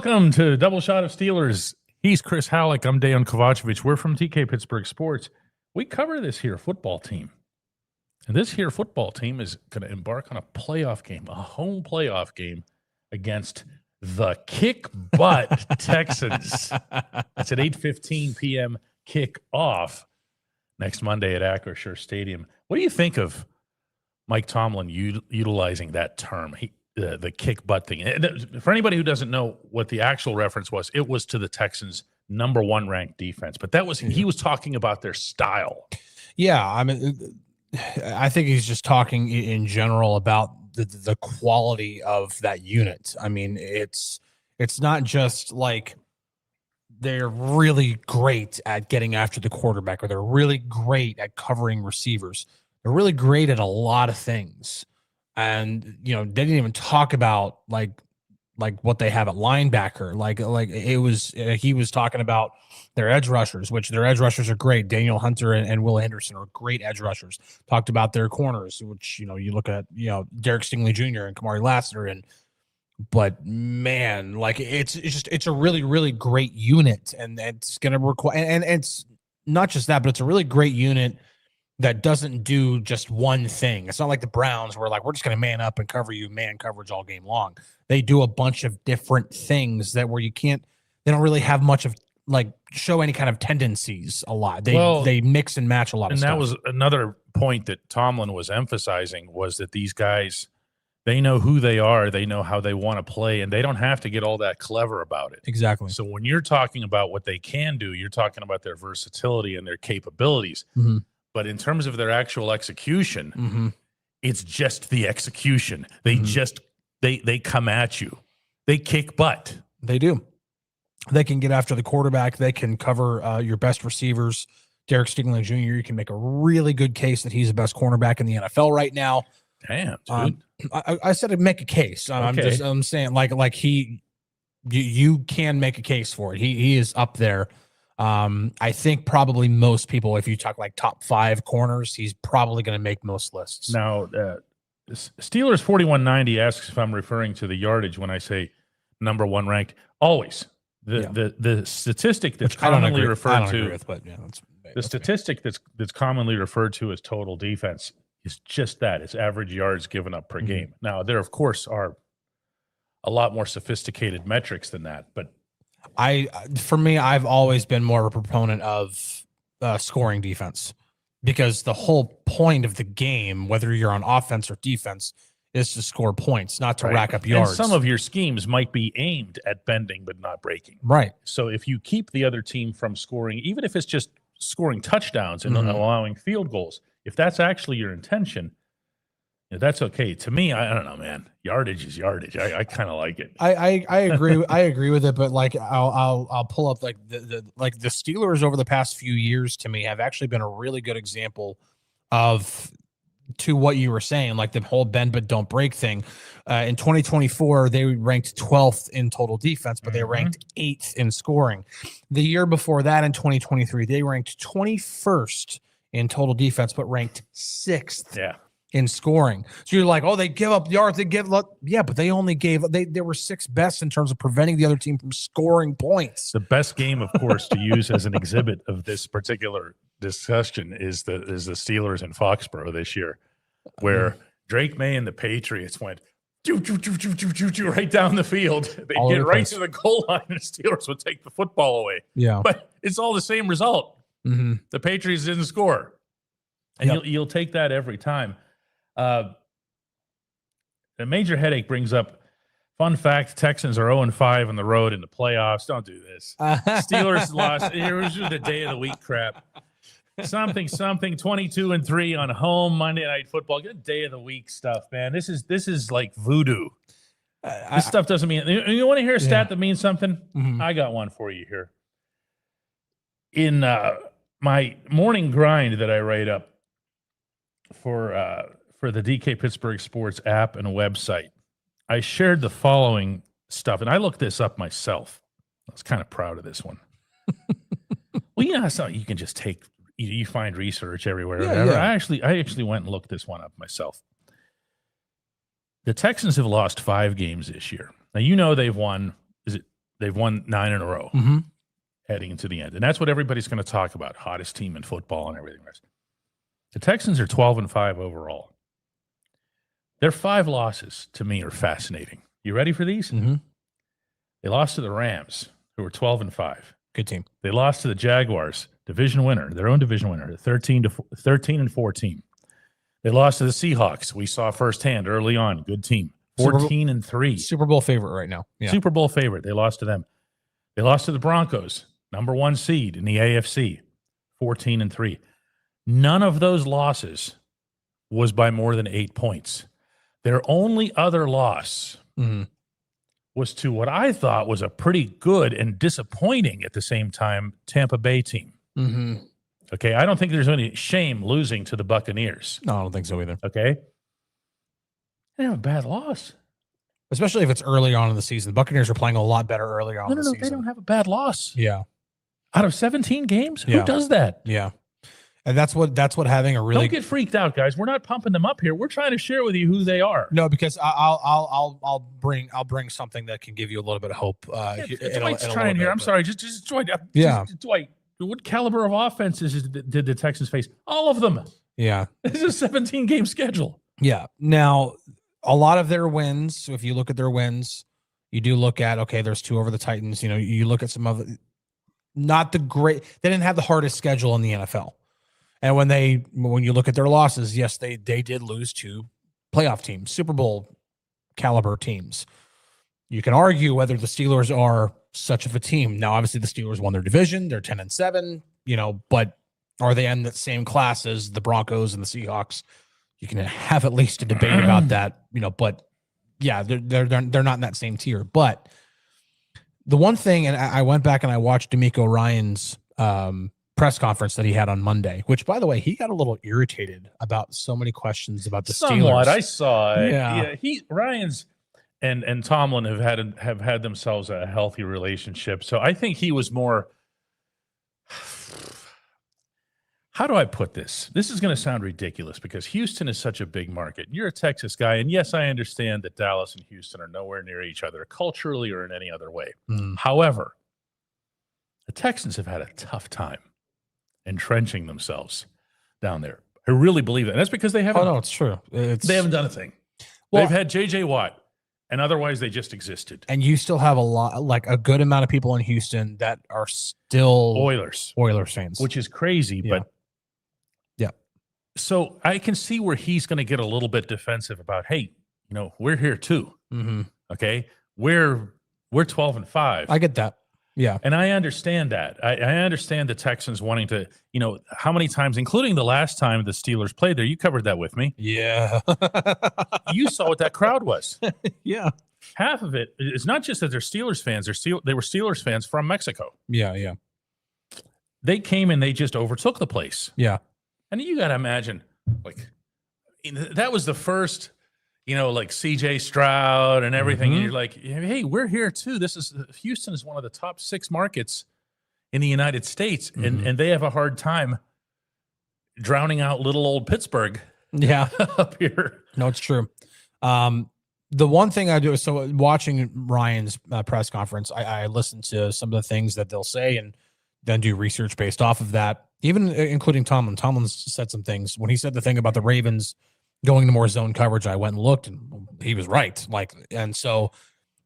Welcome to Double Shot of Steelers. He's Chris Halleck. I'm Dejan Kovacevic. We're from DK Pittsburgh Sports. We cover this here football team. And this here football team is going to embark on a playoff game, a home playoff game against the kick butt Texans. That's at 8:15 p.m. kickoff next Monday at Acrisure Stadium. What do you think of Mike Tomlin utilizing that term? The kick butt thing. And for anybody who doesn't know what the actual reference was, it was to the Texans' number one ranked defense. But that was he was talking about their style. Yeah, I mean, I think he's just talking in general about the quality of that unit. I mean, it's not just like they're really great at getting after the quarterback or they're really great at covering receivers. They're really great at a lot of things. And, you know, they didn't even talk about like what they have at linebacker. Like it was, he was talking about their edge rushers, which their edge rushers are great. Daniel Hunter and Will Henderson are great edge rushers. Talked about their corners, which, you know, you look at, you know, Derek Stingley Jr. and Kamari Lassiter. But man, like it's a really, really great unit. And it's going to require, and it's not just that, but it's a really great unit that doesn't do just one thing. It's not like the Browns where like, we're just going to man up and cover you man coverage all game long. They do a bunch of different things that where they don't really have much of like show any kind of tendencies a lot. They mix and match a lot of stuff. And that was another point that Tomlin was emphasizing was that these guys, they know who they are. They know how they want to play, and they don't have to get all that clever about it. Exactly. So when you're talking about what they can do, you're talking about their versatility and their capabilities. Mm-hmm. But in terms of their actual execution, it's just the execution. They just they come at you. They kick butt. They do. They can get after the quarterback. They can cover your best receivers. Derek Stingley Jr., you can make a really good case that he's the best cornerback in the NFL right now. Damn, dude. I said to make a case. Okay. I'm saying like you can make a case for it. He is up there. I think probably most people, if you talk like top 5 corners, he's probably going to make most lists. Now, Steelers 4190 asks if I'm referring to the yardage when I say number one ranked. Always. The statistic that's commonly referred to, the statistic that's commonly referred to as total defense is just that. It's average yards given up per game. Now, there, of course, are a lot more sophisticated metrics than that, but for me, I've always been more of a proponent of scoring defense because the whole point of the game, whether you're on offense or defense, is to score points, not to rack up yards. And some of your schemes might be aimed at bending but not breaking. Right. So if you keep the other team from scoring, even if it's just scoring touchdowns and allowing field goals, if that's actually your intention, that's okay. To me, I don't know, man. Yardage is yardage. I kind of like it. I agree. I agree with it, but like I'll pull up like the Steelers over the past few years to me have actually been a really good example of to what you were saying, like the whole bend but don't break thing. In 2024, they ranked 12th in total defense, but they ranked 8th in scoring. The year before that, in 2023, they ranked 21st in total defense, but ranked 6th. Yeah. In scoring. So you're like, oh, they give up yards. But they only they were 6th best in terms of preventing the other team from scoring points. The best game, of course, to use as an exhibit of this particular discussion is the Steelers in Foxborough this year, where Drake May and the Patriots went right down the field. They get right to the goal line, and the Steelers would take the football away. Yeah. But it's all the same result. The Patriots didn't score. And you'll take that every time. A major headache brings up, fun fact, Texans are 0-5 on the road in the playoffs. Don't do this. Steelers lost. It was the day of the week crap. Something, 22-3 on home Monday Night Football. Good day of the week stuff, man. This is like voodoo. This stuff doesn't mean. You want to hear a stat that means something? I got one for you here. In my morning grind that I write up for the DK Pittsburgh Sports app and a website, I shared the following stuff, and I looked this up myself. I was kind of proud of this one. Well, you know how you can just take, you find research everywhere. I actually went and looked this one up myself. The Texans have lost 5 games this year. Now, you know they've won. They've won 9 in a row heading into the end. And that's what everybody's going to talk about, hottest team in football and everything else. The Texans are 12-5 overall. Their 5 losses, to me, are fascinating. You ready for these? They lost to the Rams, who were 12-5. Good team. They lost to the Jaguars, division winner, their own division winner, 13-14. They lost to the Seahawks. We saw firsthand early on. Good team. 14-3. Super Bowl favorite right now. Yeah. Super Bowl favorite. They lost to them. They lost to the Broncos, number 1 seed in the AFC, 14-3. None of those losses was by more than 8 points. Their only other loss was to what I thought was a pretty good and disappointing at the same time Tampa Bay team. Okay, I don't think there's any shame losing to the Buccaneers. No, I don't think so either. Okay. They have a bad loss. Especially if it's early on in the season. The Buccaneers are playing a lot better earlier on in the season. They don't have a bad loss. Yeah. Out of 17 games? Who does that? Yeah. And that's what having a really Don't get freaked out, guys. We're not pumping them up here. We're trying to share with you who they are. No, because I'll bring something that can give you a little bit of hope. Dwight's trying here. I'm sorry. Just Dwight. Dwight. What caliber of offenses did the Texans face? All of them. Yeah. This is a 17-game schedule. Yeah. Now, a lot of their wins, if you look at their wins, you do look at, okay, there's 2 over the Titans. You know, you look at some of it, not the great, they didn't have the hardest schedule in the NFL. And when you look at their losses, yes, they did lose to playoff teams, Super Bowl caliber teams. You can argue whether the Steelers are such of a team. Now, obviously, the Steelers won their division. They're 10-7, but are they in the same class as the Broncos and the Seahawks? You can have at least a debate about that, but yeah, they're not in that same tier. But the one thing, and I went back and I watched DeMeco Ryans' press conference that he had on Monday, which, by the way, he got a little irritated about so many questions about the Steelers. I saw it. Yeah. Ryans and Tomlin have had themselves a healthy relationship. So I think he was more. How do I put this? This is going to sound ridiculous because Houston is such a big market. You're a Texas guy, and yes, I understand that Dallas and Houston are nowhere near each other culturally or in any other way. However, the Texans have had a tough time entrenching themselves down there. I really believe that. And that's because they haven't. Oh, no, it's true. They haven't done a thing. Well, they've had J.J. Watt, and otherwise they just existed. And you still have a good amount of people in Houston that are still Oilers fans, which is crazy, but. Yeah. So I can see where he's going to get a little bit defensive about, hey, we're here too. Okay. We're 12-5. I get that. Yeah. And I understand that. I understand the Texans wanting to, how many times, including the last time the Steelers played there, you covered that with me. Yeah. You saw what that crowd was. Yeah. Half of it is not just that they're Steelers fans. They were Steelers fans from Mexico. Yeah. Yeah. They came and they just overtook the place. Yeah. And you got to imagine, that was the first, like CJ Stroud and everything. And you're like, hey, we're here too. Houston is one of the top 6 markets in the United States. And they have a hard time drowning out little old Pittsburgh. Yeah. Up here. No, it's true. The one thing I do is, so watching Ryan's press conference, I listen to some of the things that they'll say and then do research based off of that, even including Tomlin. Tomlin said some things. When he said the thing about the Ravens going to more zone coverage, I went and looked, and he was right. And so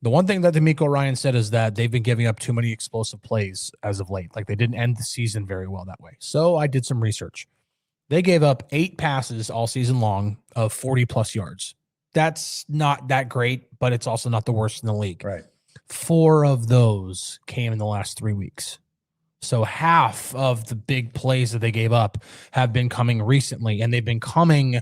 the one thing that DeMeco Ryans said is that they've been giving up too many explosive plays as of late. They didn't end the season very well that way. So I did some research. They gave up 8 passes all season long of 40-plus yards. That's not that great, but it's also not the worst in the league. Right. 4 of those came in the last 3 weeks. So half of the big plays that they gave up have been coming recently, and they've been coming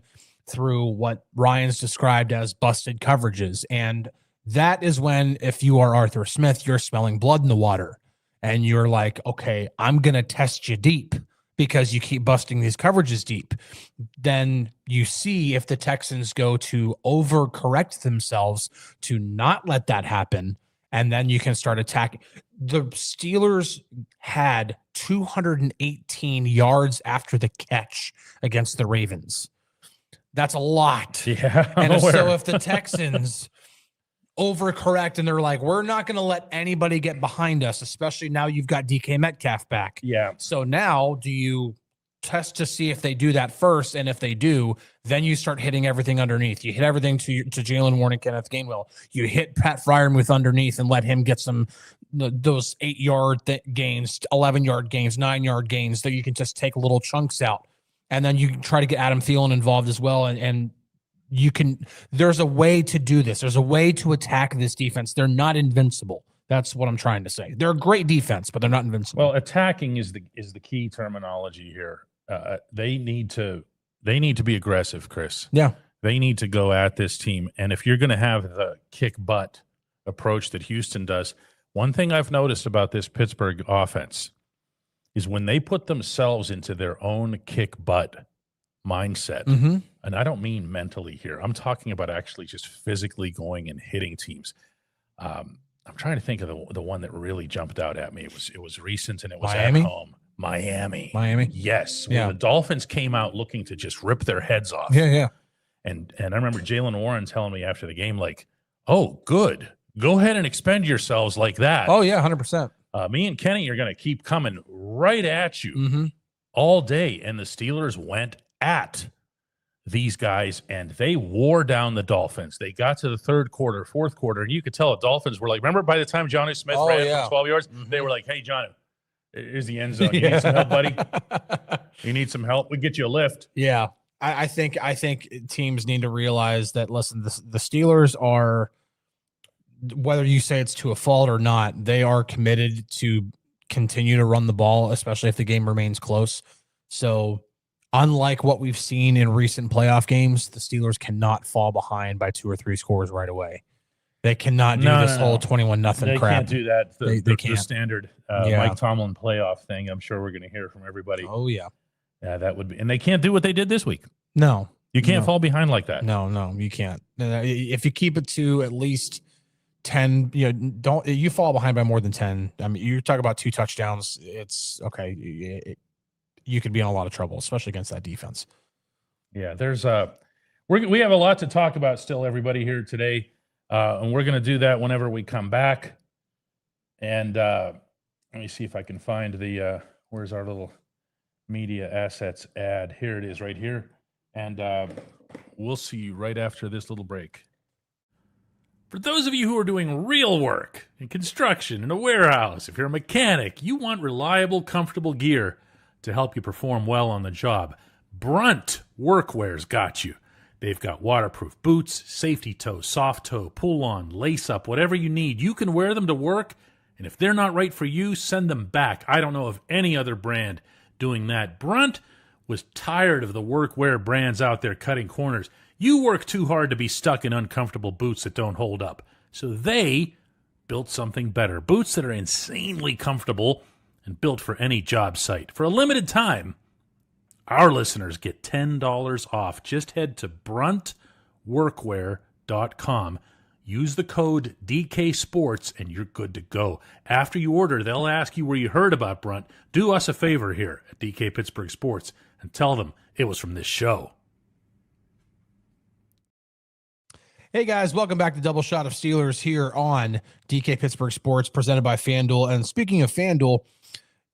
through what Ryan's described as busted coverages. And that is when, if you are Arthur Smith, you're smelling blood in the water, and you're like, okay, I'm going to test you deep because you keep busting these coverages deep. Then you see if the Texans go to overcorrect themselves to not let that happen, and then you can start attacking. The Steelers had 218 yards after the catch against the Ravens. That's a lot. Yeah. And so if the Texans overcorrect and they're like, we're not going to let anybody get behind us, especially now you've got DK Metcalf back. Yeah. So now do you test to see if they do that first? And if they do, then you start hitting everything underneath. You hit everything to Jalen Warren and Kenneth Gainwell. You hit Pat Freiermuth underneath and let him get those 8-yard gains, 11-yard gains, 9-yard gains that you can just take little chunks out. And then you can try to get Adam Thielen involved as well. And you can, there's a way to do this. There's a way to attack this defense. They're not invincible. That's what I'm trying to say. They're a great defense, but they're not invincible. Well, attacking is the key terminology here. They need to be aggressive, Chris. Yeah. They need to go at this team. And if you're going to have the kick butt approach that Houston does, one thing I've noticed about this Pittsburgh offense is when they put themselves into their own kick butt mindset, and I don't mean mentally here. I'm talking about actually just physically going and hitting teams. I'm trying to think of the one that really jumped out at me. It was recent and it was Miami? at home. Miami. Yes. Yeah. When the Dolphins came out looking to just rip their heads off. Yeah. And I remember Jalen Warren telling me after the game, like, oh, good. Go ahead and expend yourselves like that. Oh, yeah, 100%. Me and Kenny are going to keep coming right at you all day. And the Steelers went at these guys, and they wore down the Dolphins. They got to the third quarter, fourth quarter, and you could tell the Dolphins were like, remember by the time Johnny Smith ran for 12 yards, they were like, hey, Johnny, here's the end zone. You need some help, buddy? You need some help? We get you a lift. Yeah. I think teams need to realize that, listen, the Steelers are, whether you say it's to a fault or not, they are committed to continue to run the ball, especially if the game remains close. So unlike what we've seen in recent playoff games, the Steelers cannot fall behind by 2 or 3 scores right away. They cannot do this whole 21-0 crap. They can't do that. They can't. The standard Mike Tomlin playoff thing, I'm sure we're going to hear from everybody. Oh, yeah. Yeah, that would be. And they can't do what they did this week. No. You can't fall behind like that. No, you can't. If you keep it to at least 10, don't you fall behind by more than 10. I mean, you talk about 2 touchdowns. It's okay. You could be in a lot of trouble, especially against that defense. Yeah, there's we have a lot to talk about still, everybody here today, and we're going to do that whenever we come back. And let me see if I can find the where's our little media assets ad. Here it is, right here, and we'll see you right after this little break. For those of you who are doing real work in construction, in a warehouse, if you're a mechanic, you want reliable, comfortable gear to help you perform well on the job. Brunt Workwear's got you. They've got waterproof boots, safety toe, soft toe, pull-on, lace-up, whatever you need. You can wear them to work, and if they're not right for you, send them back. I don't know of any other brand doing that. Brunt was tired of the workwear brands out there cutting corners. You work too hard to be stuck in uncomfortable boots that don't hold up. So they built something better. Boots that are insanely comfortable and built for any job site. For a limited time, our listeners get $10 off. Just head to bruntworkwear.com. Use the code DK Sports and you're good to go. After you order, they'll ask you where you heard about Brunt. Do us a favor here at DK Pittsburgh Sports and tell them it was from this show. Hey guys, welcome back to Double Shot of Steelers here on DK Pittsburgh Sports, presented by FanDuel. And speaking of FanDuel,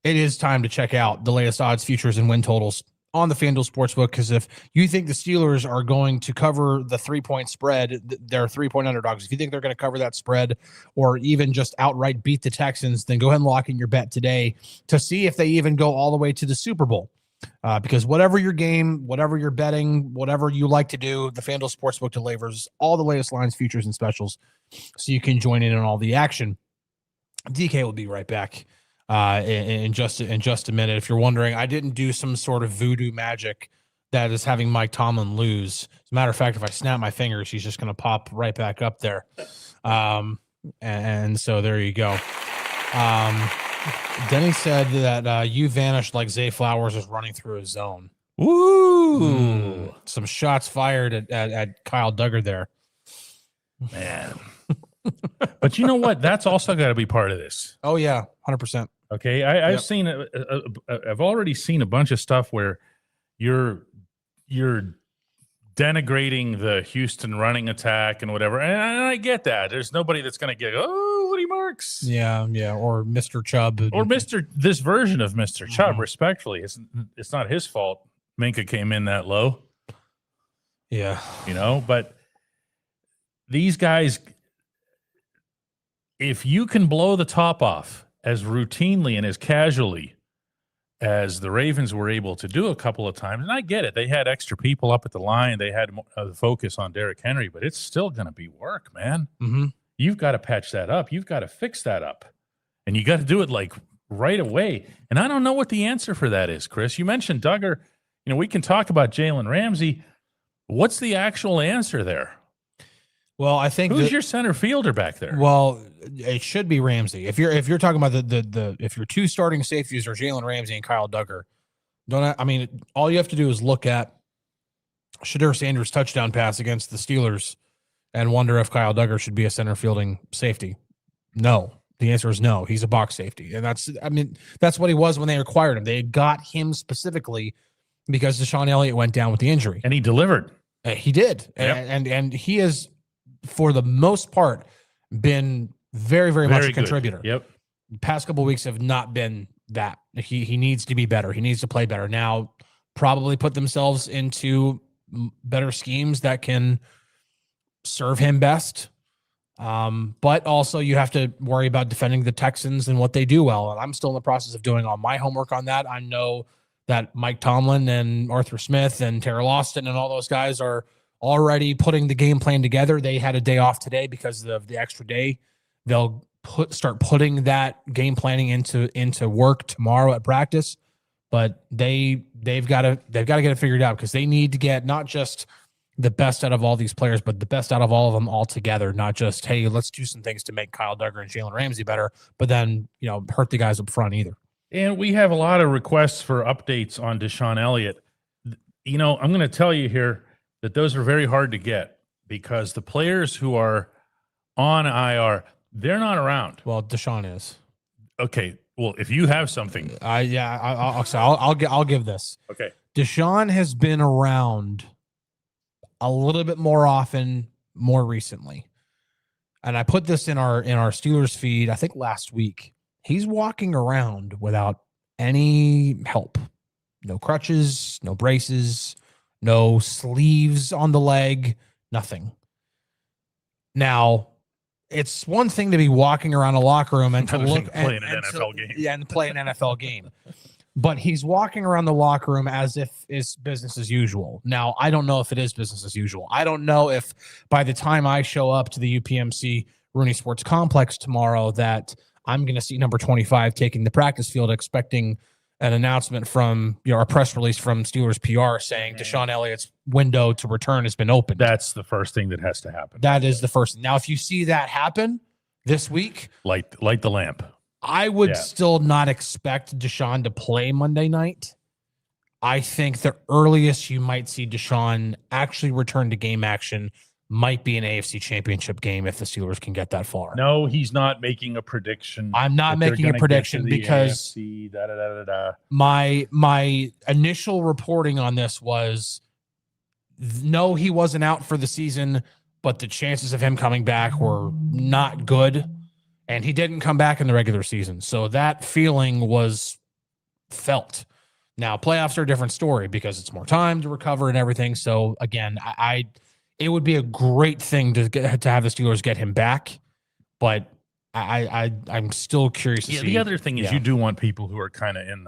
it is time to check out the latest odds, futures, and win totals on the FanDuel Sportsbook, because if you think the Steelers are going to cover the 3-point spread, they're 3-point underdogs. If you think they're going to cover that spread or even just outright beat the Texans, then go ahead and lock in your bet today to see if they even go all the way to the Super Bowl. Because whatever your game, whatever you're betting, whatever you like to do, the FanDuel Sportsbook delivers all the latest lines, futures, and specials so you can join in on all the action. DK will be right back in just a minute. If you're wondering, I didn't do some sort of voodoo magic that is having Mike Tomlin lose. As a matter of fact, if I snap my fingers, he's just going to pop right back up there. And so there you go. Denny said that you vanished like Zay Flowers is running through a zone. Ooh. Some shots fired at Kyle Duggar there. Man. But you know what? That's also got to be part of this. Oh, yeah, 100%. Okay, I've seen I've already seen a bunch of stuff where you're denigrating the Houston running attack and whatever. And I get that. There's nobody that's going to get, Woody Marks. Yeah. Or Mr. Chubb. Or this version of Mr. Chubb, respectfully. It's not his fault. Minka came in that low. Yeah. But these guys, if you can blow the top off as routinely and as casually as the Ravens were able to do a couple of times, and I get it, they had extra people up at the line, they had the focus on Derrick Henry, but it's still going to be work, man. Mm-hmm. You've got to patch that up. You've got to fix that up, and you got to do it like right away. And I don't know what the answer for that is, Chris. You mentioned Duggar. We can talk about Jalen Ramsey. What's the actual answer there? Well, I think who's your center fielder back there? Well, it should be Ramsey. If you're talking about if your two starting safeties are Jalen Ramsey and Kyle Duggar, all you have to do is look at Shedeur Sanders' touchdown pass against the Steelers and wonder if Kyle Duggar should be a center fielding safety. No, the answer is no. He's a box safety, and that's what he was when they acquired him. They got him specifically because Deshawn Elliott went down with the injury, and he delivered. He did, yep. and he is, for the most part, been very, very much a contributor. Yep. The past couple of weeks have not been that. He needs to be better. He needs to play better. Now, probably put themselves into better schemes that can serve him best. But also you have to worry about defending the Texans and what they do well. And I'm still in the process of doing all my homework on that. I know that Mike Tomlin and Arthur Smith and Terrell Austin and all those guys are already putting the game plan together. They had a day off today because of the extra day. They'll start putting that game planning into work tomorrow at practice. But they've got to get it figured out, because they need to get not just the best out of all these players, but the best out of all of them all together. Not just, hey, let's do some things to make Kyle Duggar and Jalen Ramsey better, but then hurt the guys up front either. And we have a lot of requests for updates on Deshaun Elliott. I'm going to tell you here that those are very hard to get, because the players who are on IR, they're not around. Well, Deshaun is. Okay. Well, if you have something, I'll give this. Okay. Deshaun has been around a little bit more often, more recently, and I put this in our Steelers feed, I think last week. He's walking around without any help, no crutches, no braces, no sleeves on the leg, nothing. Now, it's one thing to be walking around a locker room and to look play an NFL game. Yeah, and play an NFL game. But he's walking around the locker room as if it's business as usual. Now, I don't know if it is business as usual. I don't know if by the time I show up to the UPMC Rooney Sports Complex tomorrow that I'm going to see number 25 taking the practice field, expecting an announcement from, a press release from Steelers PR saying Deshaun Elliott's window to return has been opened. That's the first thing that has to happen. That is the first. Now, if you see that happen this week, light the lamp. I would still not expect Deshaun to play Monday night. I think the earliest you might see Deshaun actually return to game action might be an AFC Championship game if the Steelers can get that far. No, he's not making a prediction. I'm not making a prediction because AFC, my initial reporting on this was, no, he wasn't out for the season, but the chances of him coming back were not good, and he didn't come back in the regular season. So that feeling was felt. Now, playoffs are a different story because it's more time to recover and everything. So again, it would be a great thing to have the Steelers get him back, but I'm still curious to see. The other thing is you do want people who are kind of in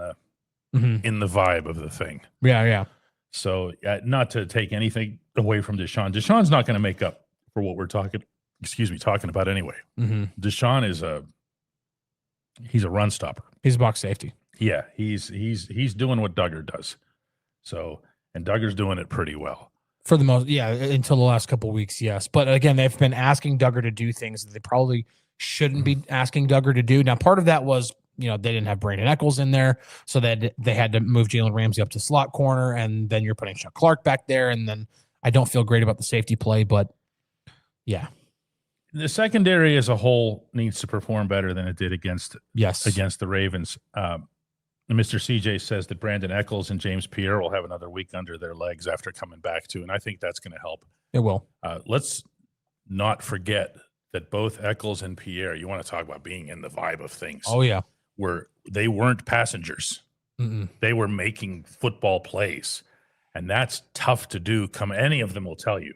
the vibe of the thing. Yeah. So not to take anything away from Deshaun. Deshaun's not going to make up for what we're talking about anyway. Mm-hmm. Deshaun is he's a run stopper. He's a box safety. Yeah, he's doing what Duggar does. So, and Duggar's doing it pretty well. For the most, until the last couple of weeks, yes. But again, they've been asking Duggar to do things that they probably shouldn't be asking Duggar to do. Now, part of that was, they didn't have Brandon Echols in there, so they had to move Jalen Ramsey up to slot corner, and then you're putting Chuck Clark back there, and then I don't feel great about the safety play, but yeah. The secondary as a whole needs to perform better than it did against the Ravens. And Mr. CJ says that Brandon Eccles and James Pierre will have another week under their legs after coming back too, and I think that's going to help. It will. Let's not forget that both Eccles and Pierre, you want to talk about being in the vibe of things. Oh, yeah. They weren't passengers. Mm-mm. They were making football plays, and that's tough to do. Any of them will tell you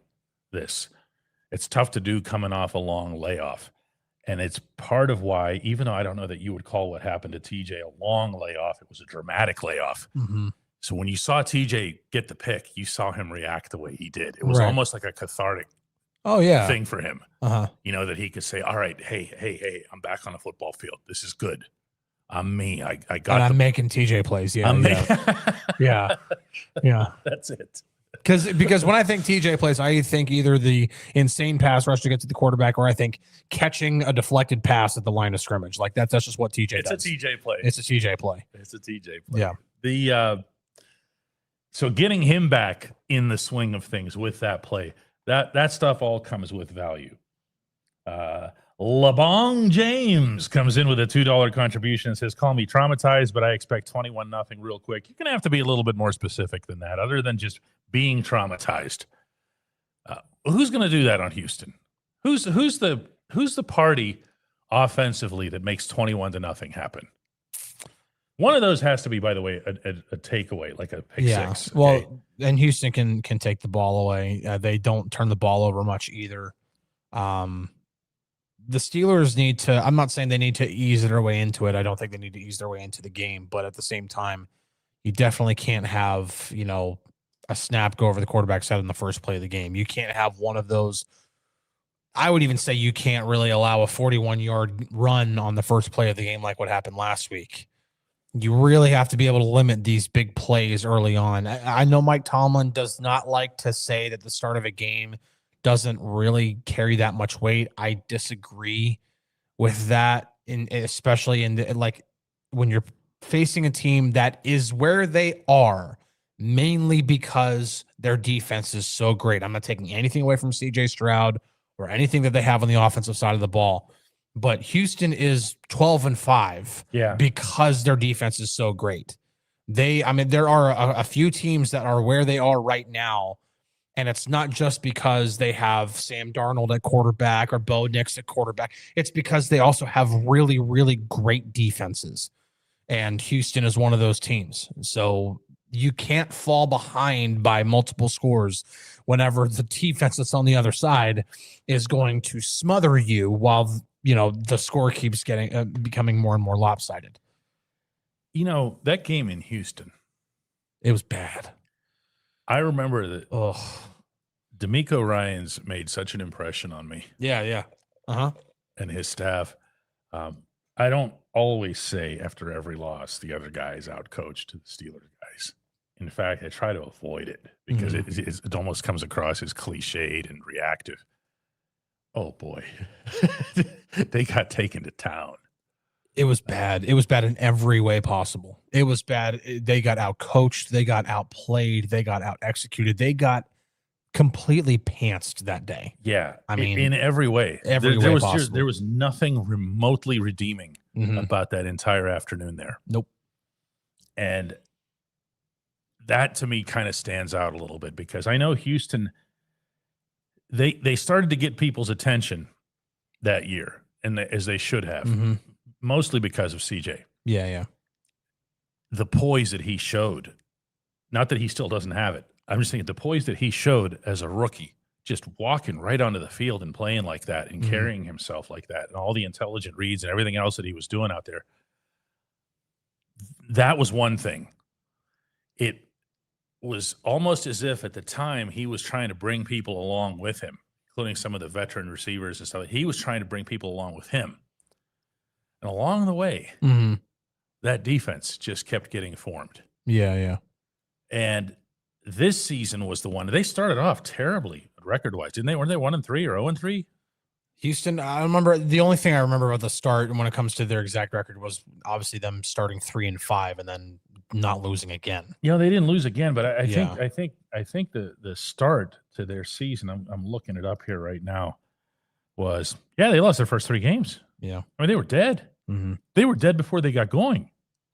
this. It's tough to do coming off a long layoff. And it's part of why, even though I don't know that you would call what happened to TJ a long layoff, it was a dramatic layoff. Mm-hmm. So when you saw TJ get the pick, you saw him react the way he did. It was almost like a cathartic thing for him. You know, that he could say, all right, hey, I'm back on the football field. This is good. I'm me. I got and I'm making TJ plays. Yeah. Yeah. That's it. Because when I think TJ plays, I think either the insane pass rush to get to the quarterback, or I think catching a deflected pass at the line of scrimmage. Like that's just what TJ does. It's a TJ play. It's a TJ play. It's a TJ play. Yeah. So getting him back in the swing of things with that play, that stuff all comes with value. LeBong James comes in with a $2 contribution and says, call me traumatized, but I expect 21-0 real quick. You're going to have to be a little bit more specific than that, other than just being traumatized. Who's going to do that on Houston? Who's the party offensively that makes 21-0 happen? One of those has to be, by the way, a takeaway, like a pick six. Okay? Well, and Houston can take the ball away. They don't turn the ball over much either. The Steelers need to, I'm not saying they need to ease their way into it. I don't think they need to ease their way into the game, but at the same time, you definitely can't have, a snap go over the quarterback's head in the first play of the game. You can't have one of those. I would even say you can't really allow a 41-yard run on the first play of the game like what happened last week. You really have to be able to limit these big plays early on. I know Mike Tomlin does not like to say that the start of a game doesn't really carry that much weight. I disagree with that, especially when you're facing a team that is where they are, mainly because their defense is so great. I'm not taking anything away from CJ Stroud or anything that they have on the offensive side of the ball, but Houston is 12-5 because their defense is so great. There are a few teams that are where they are right now. And it's not just because they have Sam Darnold at quarterback or Bo Nix at quarterback. It's because they also have really, really great defenses. And Houston is one of those teams. So you can't fall behind by multiple scores whenever the defense that's on the other side is going to smother you while, the score keeps becoming more and more lopsided. That game in Houston, it was bad. I remember that D'Amico Ryans made such an impression on me. Yeah. And his staff. I don't always say after every loss the other guys outcoached the Steelers guys. In fact, I try to avoid it because it almost comes across as cliched and reactive. Oh, boy. They got taken to town. It was bad. It was bad in every way possible. It was bad. They got out-coached. They got outplayed. They got out-executed. They got completely pantsed that day. Yeah. In every way. There was nothing remotely redeeming about that entire afternoon there. Nope. And that to me kind of stands out a little bit because I know Houston, they started to get people's attention that year, and as they should have, mostly because of CJ. Yeah. The poise that he showed, not that he still doesn't have it. I'm just thinking the poise that he showed as a rookie, just walking right onto the field and playing like that and carrying himself like that and all the intelligent reads and everything else that he was doing out there. That was one thing. It was almost as if at the time he was trying to bring people along with him, including some of the veteran receivers and stuff. He was trying to bring people along with him. And along the way, that defense just kept getting formed. Yeah. And this season was the one. They started off terribly record-wise, didn't they? Weren't they 1-3 or 0-3? Houston, I remember the only thing I remember about the start and when it comes to their exact record was obviously them starting 3-5 and then not losing again. They didn't lose again, but I think the start to their season, I'm looking it up here right now, was they lost their first 3 games. Yeah. They were dead. They were dead before they got going.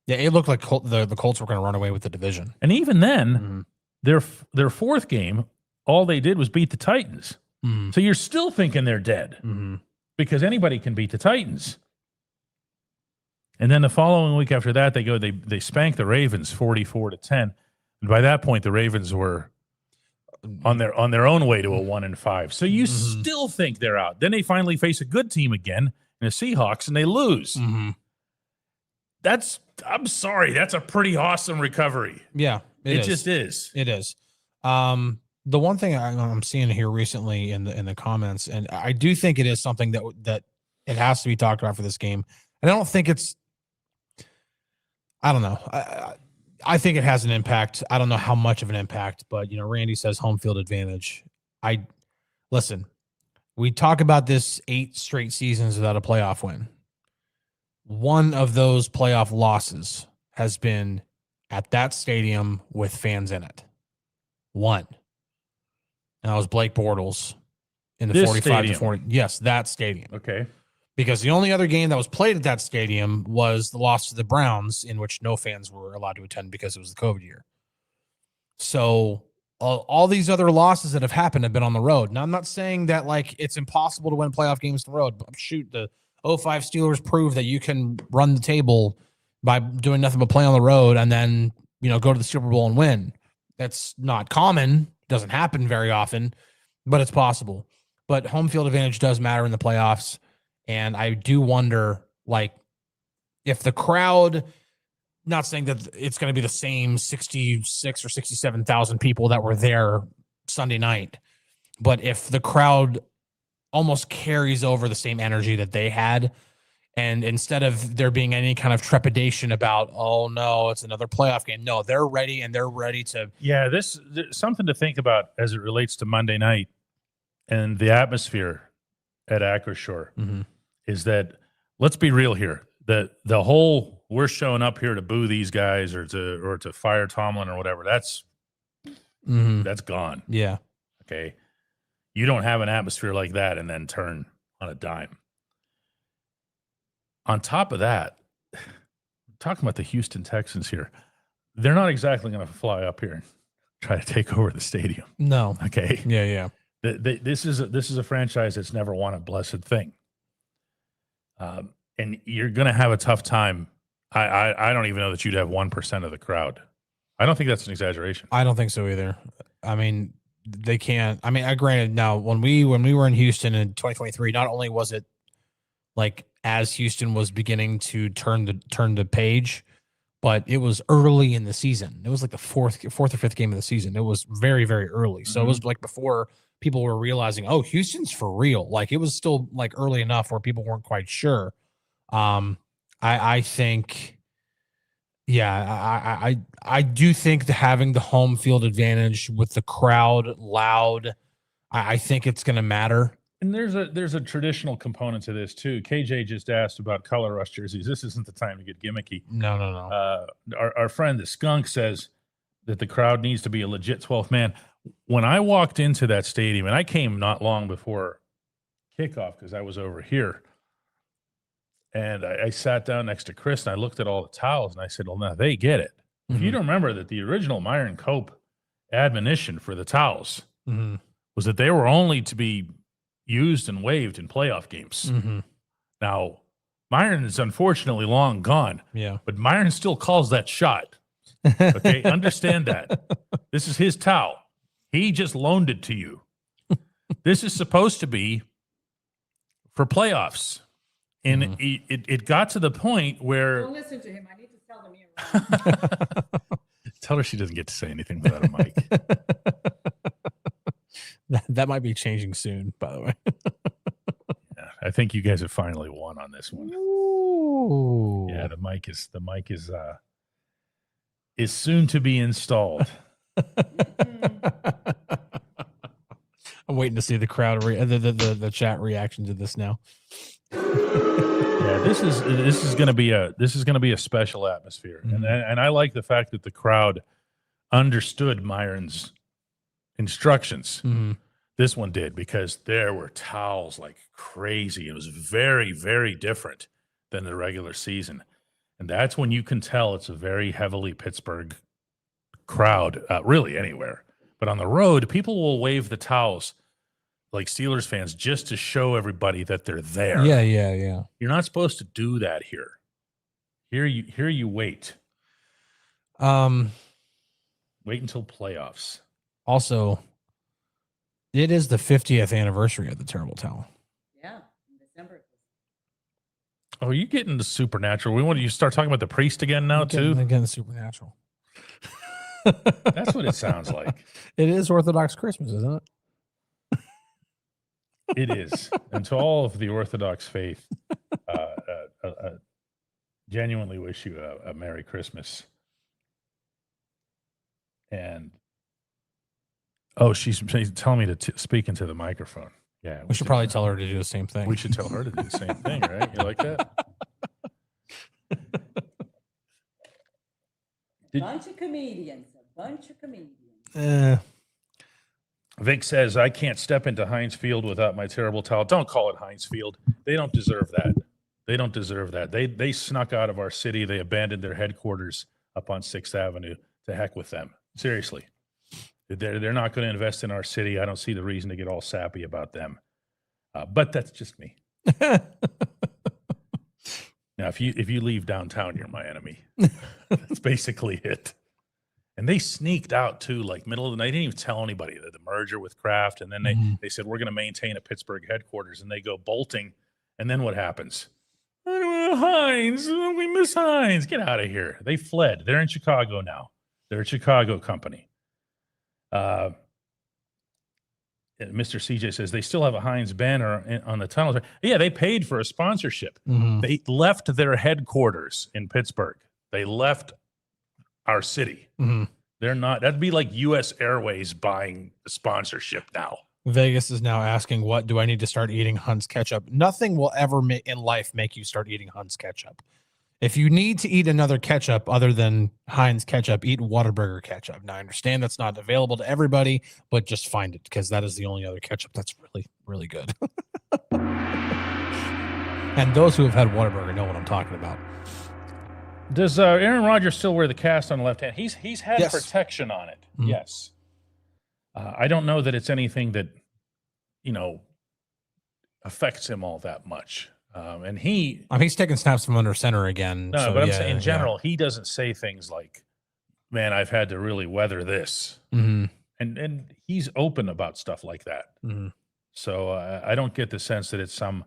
Yeah, it looked like the Colts were going to run away with the division. And even then, their fourth game, all they did was beat the Titans. So you're still thinking they're dead because anybody can beat the Titans. And then the following week after that, they spank the Ravens 44-10. And by that point, the Ravens were on their own way to a 1-5. So you still think they're out. Then they finally face a good team again in the Seahawks, and they lose. I'm sorry, that's a pretty awesome recovery. Yeah, it just is. It is. The one thing I'm seeing here recently in the comments, and I do think it is something that it has to be talked about for this game. And I don't think it's. I don't know. I think it has an impact. I don't know how much of an impact, but Randy says home field advantage. Listen. We talk about this 8 straight seasons without a playoff win. One of those playoff losses has been at that stadium with fans in it. One. And that was Blake Bortles in the 45-40. Yes, that stadium. Okay. Because the only other game that was played at that stadium was the loss to the Browns, in which no fans were allowed to attend because it was the COVID year. So all these other losses that have happened have been on the road. Now, I'm not saying that it's impossible to win playoff games on the road. But shoot, the 05 Steelers prove that you can run the table by doing nothing but play on the road and then go to the Super Bowl and win. That's not common. Doesn't happen very often, but it's possible. But home field advantage does matter in the playoffs. And I do wonder, if the crowd, not saying that it's going to be the same 66 or 67,000 people that were there Sunday night, but if the crowd almost carries over the same energy that they had, and instead of there being any kind of trepidation about, oh no, it's another playoff game. No, they're ready, and they're ready to. Yeah, there's something to think about as it relates to Monday night and the atmosphere at Acrisure. Is that, let's be real here, the whole we're showing up here to boo these guys or to fire Tomlin or whatever, that's gone. Yeah. Okay. You don't have an atmosphere like that and then turn on a dime. On top of that, talking about the Houston Texans here, they're not exactly going to fly up here and try to take over the stadium. No. Okay. Yeah. This is a franchise that's never won a blessed thing. And you're going to have a tough time. I don't even know that you'd have 1% of the crowd. I don't think that's an exaggeration. I don't think so either. I mean, they can't. I mean, granted, now when we were in Houston in 2023, not only was it as Houston was beginning to turn the page, but it was early in the season. It was the fourth or fifth game of the season. It was very, very early. So it was before people were realizing, oh, Houston's for real. It was still early enough where people weren't quite sure. I think, yeah, I do think that having the home field advantage with the crowd loud, I think it's going to matter. And there's a traditional component to this too. KJ just asked about color rush jerseys. This isn't the time to get gimmicky. No. Our friend the Skunk says that the crowd needs to be a legit 12th man. When I walked into that stadium, and I came not long before kickoff because I was over here, and I sat down next to Chris and I looked at all the towels and I said, well, now they get it. If you don't remember that the original Myron Cope admonition for the towels was that they were only to be used and waived in playoff games. Now, Myron is unfortunately long gone. Yeah. But Myron still calls that shot. Okay, understand that. This is his towel. He just loaned it to you. This is supposed to be for playoffs. And it got to the point where... Don't listen to him. I need to tell them you're right. Tell her she doesn't get to say anything without a mic. That might be changing soon, by the way. Yeah, I think you guys have finally won on this one. Ooh. Yeah, the mic is soon to be installed. I'm waiting to see the crowd the chat reaction to this now. Yeah, this is going to be a special atmosphere, and I like the fact that the crowd understood Myron's instructions. This one did, because there were towels like crazy. It was very, very different than the regular season. And that's when you can tell it's a very heavily Pittsburgh crowd, really anywhere. But on the road, people will wave the towels like Steelers fans just to show everybody that they're there. Yeah. You're not supposed to do that here. Here you wait. Wait until playoffs. Also, it is the 50th anniversary of the terrible towel. Yeah, in December. Oh, you getting the supernatural? We want you start talking about the priest again now too. Again, the supernatural. That's what it sounds like. It is Orthodox Christmas, isn't it? It is. And to all of the Orthodox faith, genuinely wish you a Merry Christmas. And she's telling me to speak into the microphone. Yeah, we should probably tell her to do the same thing. We should tell her to do the same thing, right? You like that? Bunch of comedians. Vic says, I can't step into Heinz Field without my terrible towel. Don't call it Heinz Field. They don't deserve that. They don't deserve that. They snuck out of our city. They abandoned their headquarters up on 6th Avenue. To heck with them. Seriously. They're not going to invest in our city. I don't see the reason to get all sappy about them. But that's just me. Now, if you leave downtown, you're my enemy. That's basically it. And they sneaked out too, like middle of the night. They didn't even tell anybody that the merger with Kraft. And then they said, we're going to maintain a Pittsburgh headquarters. And they go bolting. And then what happens? Heinz, we miss Heinz. Get out of here. They fled. They're in Chicago now. They're a Chicago company. Mr. CJ says they still have a Heinz banner on the tunnels. Yeah, they paid for a sponsorship. Mm-hmm. They left their headquarters in Pittsburgh. They left our city. Mm-hmm. They're not. That'd be like US Airways buying a sponsorship now. Vegas is now asking, what do I need to start eating Hunt's ketchup? Nothing will ever in life make you start eating Hunt's ketchup. If you need to eat another ketchup other than Heinz ketchup, eat Whataburger ketchup. Now, I understand that's not available to everybody, but just find it because that is the only other ketchup that's really, really good. And those who have had Whataburger know what I'm talking about. Does Aaron Rodgers still wear the cast on the left hand? He's had protection on it. Mm-hmm. Yes. I don't know that it's anything that, affects him all that much. And he's taking snaps from under center again. No, so but I'm saying in general, he doesn't say things like, man, I've had to really weather this. Mm-hmm. And he's open about stuff like that. Mm-hmm. So I don't get the sense that it's some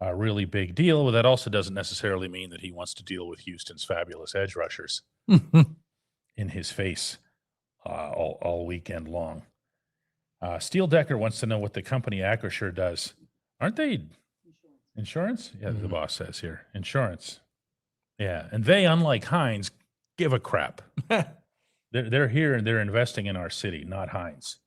really big deal. But that also doesn't necessarily mean that he wants to deal with Houston's fabulous edge rushers in his face all weekend long. Steel Decker wants to know what the company Acrisure does. Aren't they insurance? Yeah, the boss says here. Insurance. Yeah, and they, unlike Heinz, give a crap. They're here and they're investing in our city, not Heinz.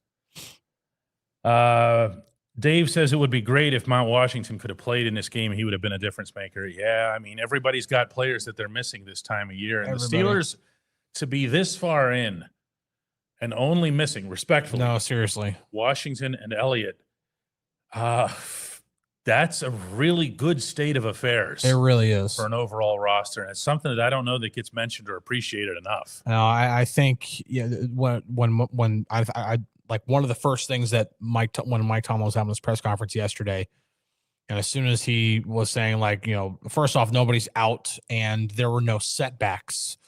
Dave says it would be great if Mount Washington could have played in this game. He would have been a difference maker. Yeah, I mean, everybody's got players that they're missing this time of year. And the Steelers, to be this far in and only missing, respectfully. No, seriously. Washington and Elliott. That's a really good state of affairs. It really is. For an overall roster. And it's something that I don't know that gets mentioned or appreciated enough. No, I think when I like one of the first things that when Mike Tomlin was having this press conference yesterday, and as soon as he was saying, like, first off, nobody's out and there were no setbacks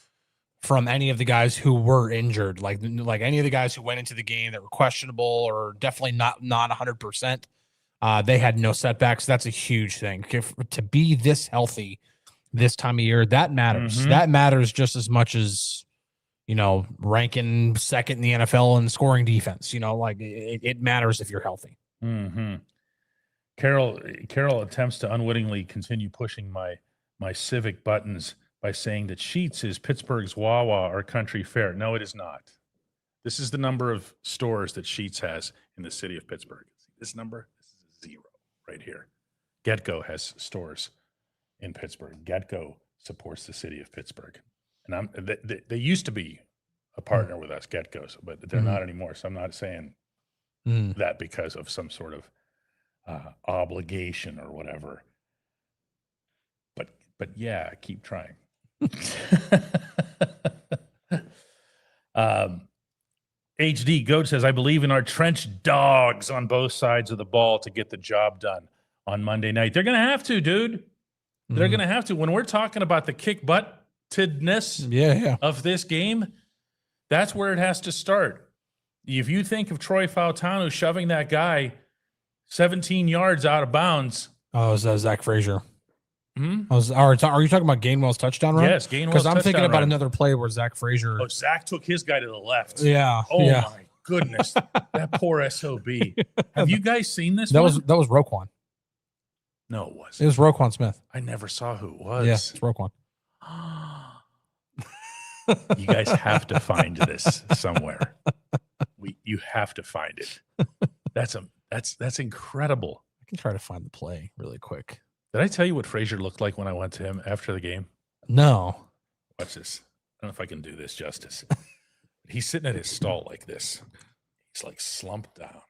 from any of the guys who were injured, like any of the guys who went into the game that were questionable or definitely not 100%. They had no setbacks. That's a huge thing. To be this healthy this time of year, that matters. Mm-hmm. That matters just as much as, ranking second in the NFL in scoring defense. It matters if you're healthy. Mm-hmm. Carol attempts to unwittingly continue pushing my Civic buttons by saying that Sheetz is Pittsburgh's Wawa or Country Fair. No, it is not. This is the number of stores that Sheetz has in the city of Pittsburgh. This number? Zero right here. GetGo has stores in Pittsburgh. GetGo supports the city of Pittsburgh, and they used to be a partner with us, GetGo, but they're not anymore. So I'm not saying that because of some sort of obligation or whatever. But yeah, keep trying. HD Goat says, I believe in our trench dogs on both sides of the ball to get the job done on Monday night. They're going to have to, dude. They're going to have to. When we're talking about the kick-buttedness of this game, that's where it has to start. If you think of Troy Fautanu shoving that guy 17 yards out of bounds. Oh, is that Zack Frazier? Are you talking about Gainwell's touchdown run? Yes, Gainwell's Because I'm thinking touchdown about run. another play where Zack Frazier. Oh, Zach took his guy to the left. Yeah. Oh, yeah. my goodness. That poor SOB. Have you guys seen this That one? was Roquan. No, it wasn't. It was Roquan Smith. I never saw who it was. Yeah, it's Roquan. You guys have to find this somewhere. You have to find it. That's incredible. I can try to find the play really quick. Did I tell you what Frazier looked like when I went to him after the game? No. Watch this. I don't know if I can do this justice. He's sitting at his stall like this. He's like slumped down.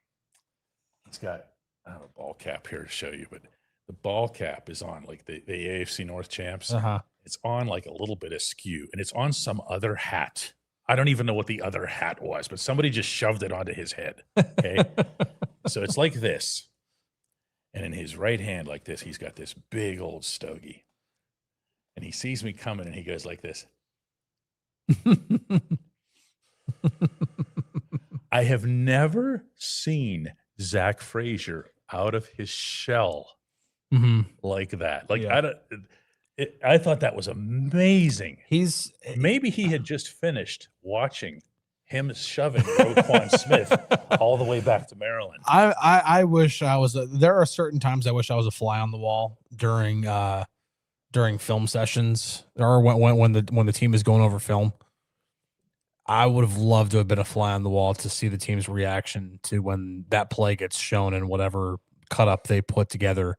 He's got, I don't have a ball cap here to show you, but the ball cap is on like the AFC North champs. Uh-huh. It's on like a little bit askew, and it's on some other hat. I don't even know what the other hat was, but somebody just shoved it onto his head. Okay. So it's like this. And in his right hand, like this, he's got this big old stogie. And he sees me coming and he goes like this. I have never seen Zack Frazier out of his shell like that. Like, I thought that was amazing. Maybe he had just finished watching him shoving Roquan Smith all the way back to Maryland. I wish I was. There are certain times I wish I was a fly on the wall during film sessions or when the team is going over film. I would have loved to have been a fly on the wall to see the team's reaction to when that play gets shown and whatever cut up they put together.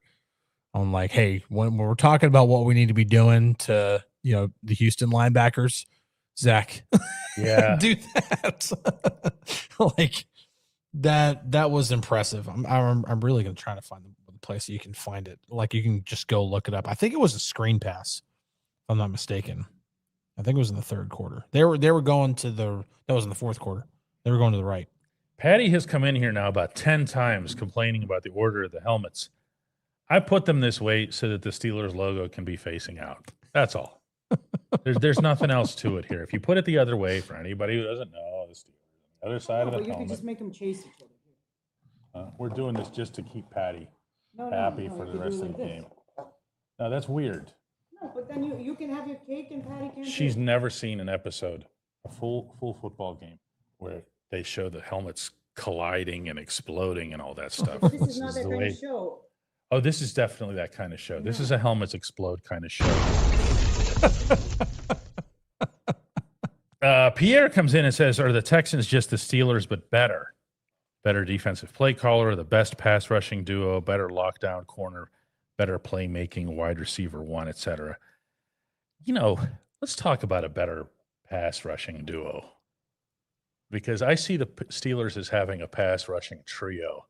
On like, hey, when we're talking about what we need to be doing to the Houston linebackers, Zach, do that. Like that was impressive. I'm really gonna try to find the place so you can find it. Like you can just go look it up. I think it was a screen pass, if I'm not mistaken. I think it was in the third quarter. They were going to that was in the fourth quarter. They were going to the right. Patty has come in here now about 10 times complaining about the order of the helmets. I put them this way so that the Steelers logo can be facing out. That's all. There's nothing else to it here. If you put it the other way, for anybody who doesn't know, the Steelers, the other side of the you helmet. can just make them chase each other. We're doing this just to keep Patty happy for the rest of the game. No, that's weird. No, but then you can have your cake and Patty can't. She's never seen an episode, a full football game, where they show the helmets colliding and exploding and all that stuff. This is not that kind of show. Oh, this is definitely that kind of show. This is a helmets explode kind of show. Pierre comes in and says, are the Texans just the Steelers but better? Better defensive play caller, the best pass rushing duo, better lockdown corner, better playmaking, wide receiver one, etc. Let's talk about a better pass rushing duo. Because I see the Steelers as having a pass rushing trio.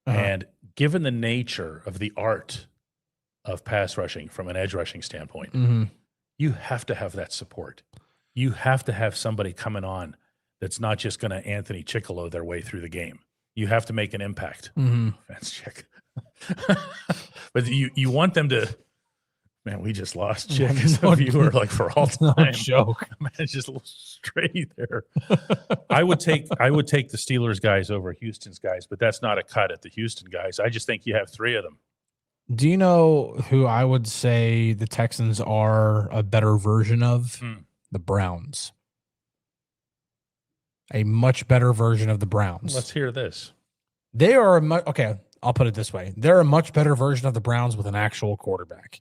And given the nature of the art of pass rushing from an edge rushing standpoint, you have to have that support. You have to have somebody coming on that's not just going to Anthony Chickalo their way through the game. You have to make an impact. Fence check. But you want them to, man, we just lost Chick as a viewer like for all time. No joke. Man, it's just a little stray there. I would take the Steelers guys over Houston's guys, but that's not a cut at the Houston guys. I just think you have three of them. Do you know who I would say the Texans are a better version of? The Browns. A much better version of the Browns. Let's hear this. They are okay, I'll put it this way. They're a much better version of the Browns with an actual quarterback.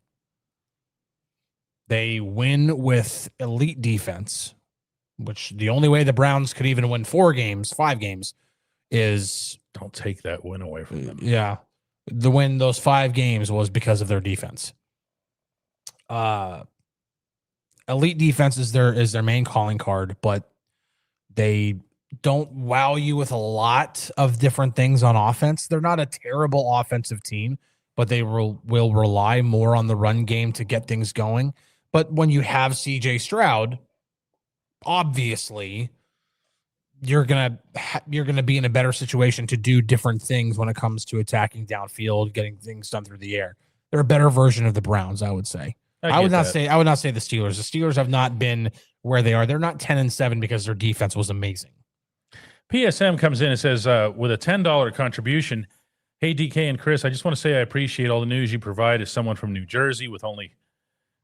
They win with elite defense, which the only way the Browns could even win 5 games, is don't take that win away from them. Yeah. The win those 5 games was because of their defense. Elite defense is their main calling card, but they don't wow you with a lot of different things on offense. They're not a terrible offensive team, but they will rely more on the run game to get things going. But when you have CJ Stroud, obviously you're gonna be in a better situation to do different things when it comes to attacking downfield, getting things done through the air. They're a better version of the Browns, I would say. I would not say the Steelers. The Steelers have not been where they are. They're not 10-7 because their defense was amazing. PSM comes in and says, with a $10 contribution, hey, DK and Chris, I just want to say I appreciate all the news you provide as someone from New Jersey with only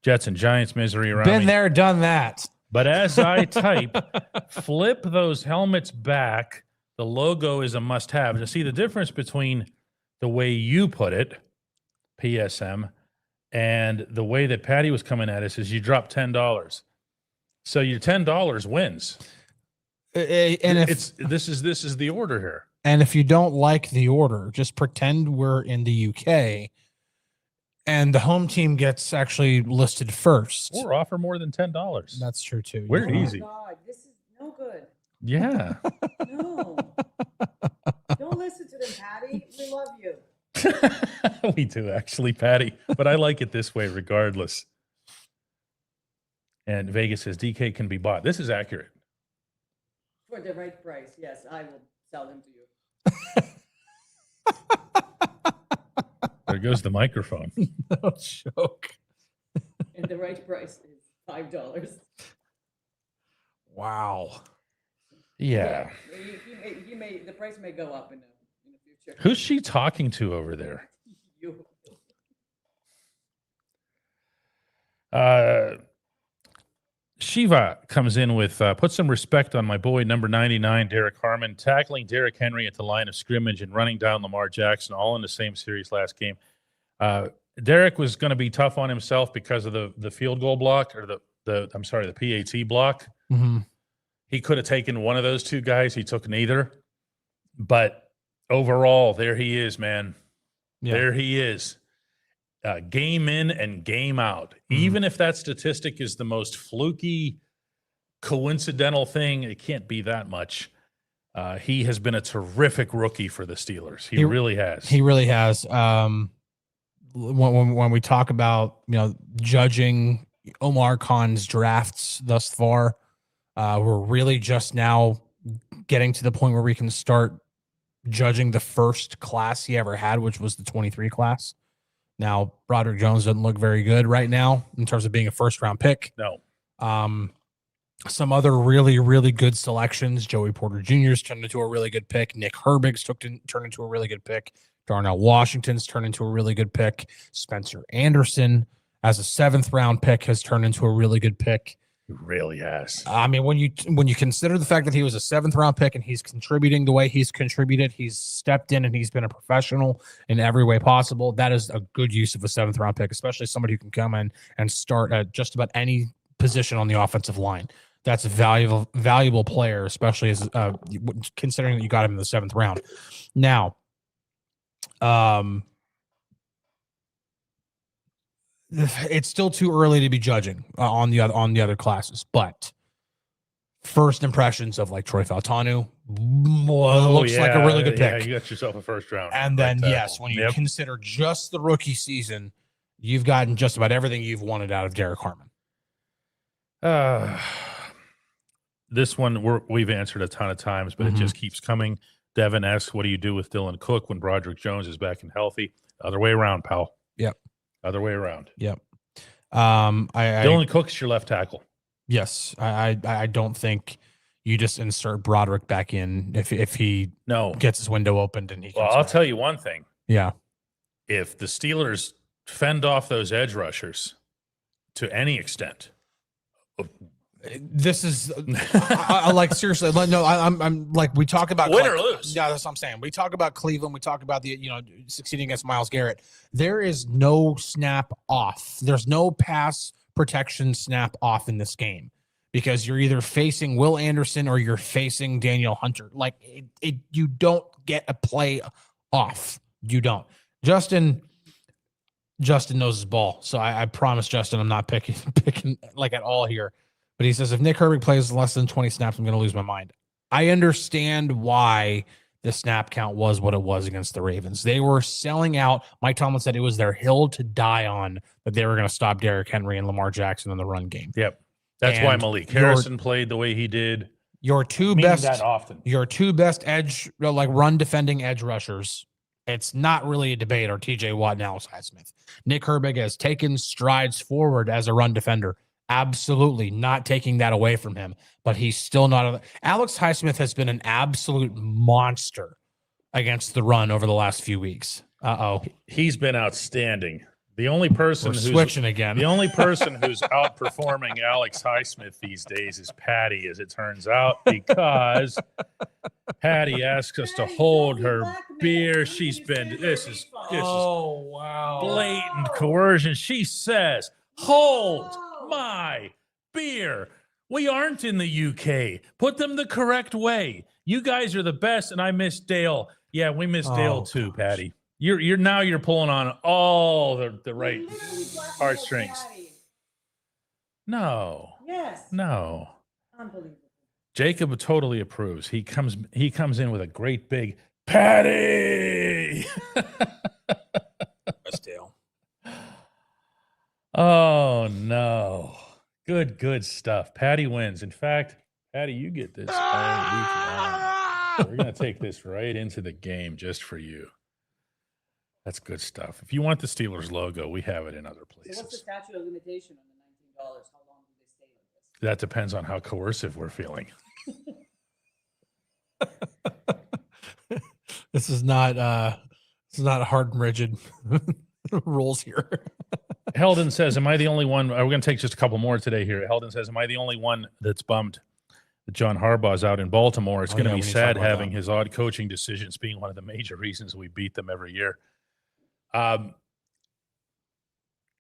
Jets and Giants misery around Been me. there, done that. But as I type, flip those helmets back, the logo is a must-have. To see the difference between the way you put it, PSM, and the way that Patty was coming at us is you drop $10. So your $10 wins. And this is the order here. And if you don't like the order, just pretend we're in the UK and the home team gets actually listed first. Or offer more than $10. That's true too. We're easy. God, this is no good. Yeah. No. Don't listen to them, Patty. We love you. We do actually, Patty. But I like it this way regardless. And Vegas says DK can be bought. This is accurate. For the right price, yes, I will sell them to you. There goes the microphone. No joke. And the right price is $5. Wow. Yeah. The price may go up in the future. Who's she talking to over there? You. Shiva comes in with put some respect on my boy number 99, Derek Harmon, tackling Derrick Henry at the line of scrimmage and running down Lamar Jackson, all in the same series last game. Derek was going to be tough on himself because of the field goal block or the PAT block. Mm-hmm. He could have taken one of those two guys. He took neither. But overall, there he is, man. Yeah. There he is. Game in and game out. Mm-hmm. Even if that statistic is the most fluky, coincidental thing, it can't be that much. He has been a terrific rookie for the Steelers. He really has. He really has. When we talk about, judging Omar Khan's drafts thus far, we're really just now getting to the point where we can start judging the first class he ever had, which was the 23 class. Now, Broderick Jones doesn't look very good right now in terms of being a first-round pick. No. Some other really, really good selections. Joey Porter Jr.'s turned into a really good pick. Nick Herbig's turned into a really good pick. Darnell Washington's turned into a really good pick. Spencer Anderson, as a 7th-round pick, has turned into a really good pick. He really has. I mean, when you consider the fact that he was a 7th-round pick and he's contributing the way he's contributed, he's stepped in and he's been a professional in every way possible. That is a good use of a 7th-round pick, especially somebody who can come in and start at just about any position on the offensive line. That's a valuable player, especially as considering that you got him in the 7th round. Now, it's still too early to be judging on the other classes, but first impressions of like Troy Fautanu looks like a really good pick. Yeah, you got yourself a first round. And then when you consider just the rookie season, you've gotten just about everything you've wanted out of Derek Harmon. This one we've answered a ton of times, but it just keeps coming. Devin asks, what do you do with Dylan Cook when Broderick Jones is back and healthy? Other way around, pal. Yep. Other way around. Yep. Dylan Cook's your left tackle. Yes. I don't think you just insert Broderick back in if he gets his window opened and he can I'll tell you one thing. Yeah. If the Steelers fend off those edge rushers to any extent, this is I like seriously. No, I'm like, we talk about win or lose. Yeah, that's what I'm saying. We talk about Cleveland. We talk about the succeeding against Myles Garrett. There is no snap off. There's no pass protection snap off in this game because you're either facing Will Anderson or you're facing Daniel Hunter. Like you don't get a play off. You don't. Justin knows his ball, so I promise Justin I'm not picking like at all here. But he says, if Nick Herbig plays less than 20 snaps, I'm going to lose my mind. I understand why the snap count was what it was against the Ravens. They were selling out. Mike Tomlin said it was their hill to die on that they were going to stop Derrick Henry and Lamar Jackson in the run game. Yep. That's why Malik Harrison played the way he did. Your two best edge, like run defending edge rushers. It's not really a debate, are TJ Watt and Alex Highsmith. Nick Herbig has taken strides forward as a run defender. Absolutely not taking that away from him, but he's still not. Alex Highsmith has been an absolute monster against the run over the last few weeks. He's been outstanding. The only person who's switching again. The only person who's outperforming Alex Highsmith these days is Patty, as it turns out, because Patty asks us to hold her beer. She's been this is wow, blatant coercion. She says, "Hold my beer." We aren't in the UK. Put them the correct way. You guys are the best, and I miss Dale. Yeah, we miss Dale too, gosh. Patty. You're pulling on all the right heartstrings. No. Yes. No. Unbelievable. Jacob totally approves. He comes in with a great big Patty. That's Dale. Oh no. Good stuff. Patty wins. In fact, Patty, you get this all week long. We're gonna take this right into the game just for you. That's good stuff. If you want the Steelers logo, we have it in other places. So what's the statute of limitation on the $19? How long do they stay like this? That depends on how coercive we're feeling. This is not hard and rigid rules here. Heldon says, am I the only one? We're going to take just a couple more today here. Heldon says, am I the only one that's bummed that John Harbaugh's out in Baltimore? It's going to be sad having his odd coaching decisions being one of the major reasons we beat them every year.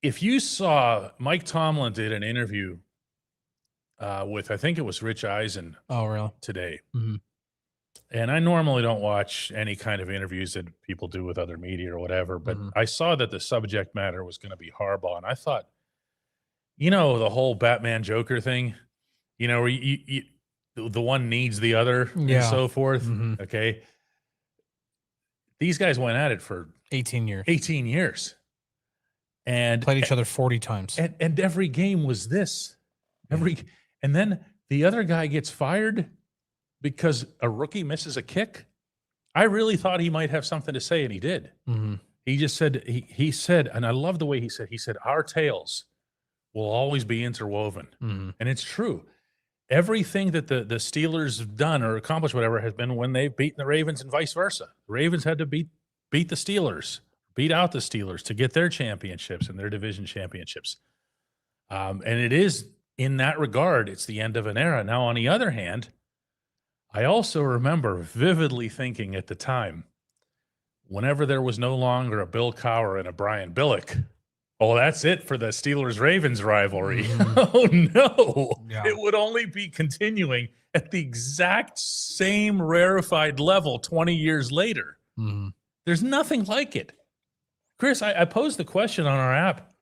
If you saw, Mike Tomlin did an interview with, I think it was Rich Eisen. Oh, really? Today. Mm-hmm. And I normally don't watch any kind of interviews that people do with other media or whatever, but I saw that the subject matter was going to be Harbaugh. And I thought, the whole Batman Joker thing, where you the one needs the other and so forth. Mm-hmm. Okay. These guys went at it for 18 years. 18 years. And played each other 40 times. And every game was this. And then the other guy gets fired because a rookie misses a kick. I really thought he might have something to say, and he did. Mm-hmm. He just said, he said, and I love the way he said, our tales will always be interwoven. Mm-hmm. And it's true. Everything that the Steelers have done or accomplished, whatever, has been when they've beaten the Ravens and vice versa. The Ravens had to beat the Steelers, beat out the Steelers to get their championships and their division championships. And it is, in that regard, it's the end of an era. Now, on the other hand, I also remember vividly thinking at the time, whenever there was no longer a Bill Cowher and a Brian Billick, oh, that's it for the Steelers-Ravens rivalry. Mm-hmm. Oh, no. Yeah. It would only be continuing at the exact same rarefied level 20 years later. Mm-hmm. There's nothing like it. Chris, I posed the question on our app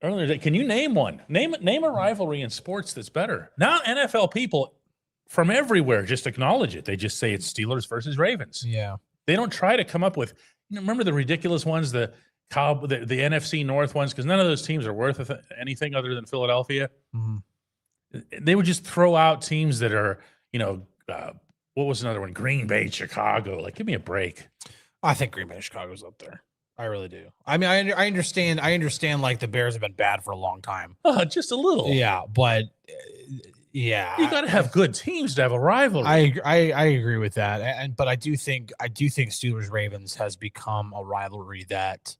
earlier today. Can you name one? Name a rivalry in sports that's better. Now NFL people from everywhere just acknowledge it. They just say it's Steelers versus Ravens. Yeah. They don't try to come up with, remember the ridiculous ones, the NFC North ones, because none of those teams are worth anything other than Philadelphia. Mm-hmm. They would just throw out teams that are, what was another one? Green Bay, Chicago. Like, give me a break. I think Green Bay, Chicago's up there. I really do. I mean, I understand. Like the Bears have been bad for a long time. Just a little. Yeah, but yeah, you got to have good teams to have a rivalry. I agree with that, but I do think Steelers Ravens has become a rivalry that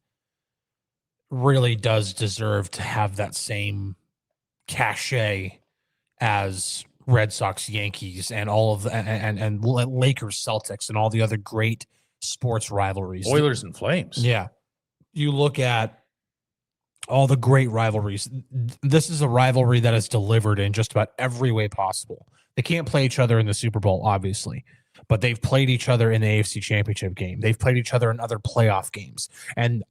really does deserve to have that same cachet as Red Sox Yankees and all of and Lakers Celtics and all the other great sports rivalries. Oilers and Flames. Yeah. You look at all the great rivalries. This is a rivalry that is delivered in just about every way possible. They can't play each other in the Super Bowl, obviously, but they've played each other in the AFC Championship game. They've played each other in other playoff games. And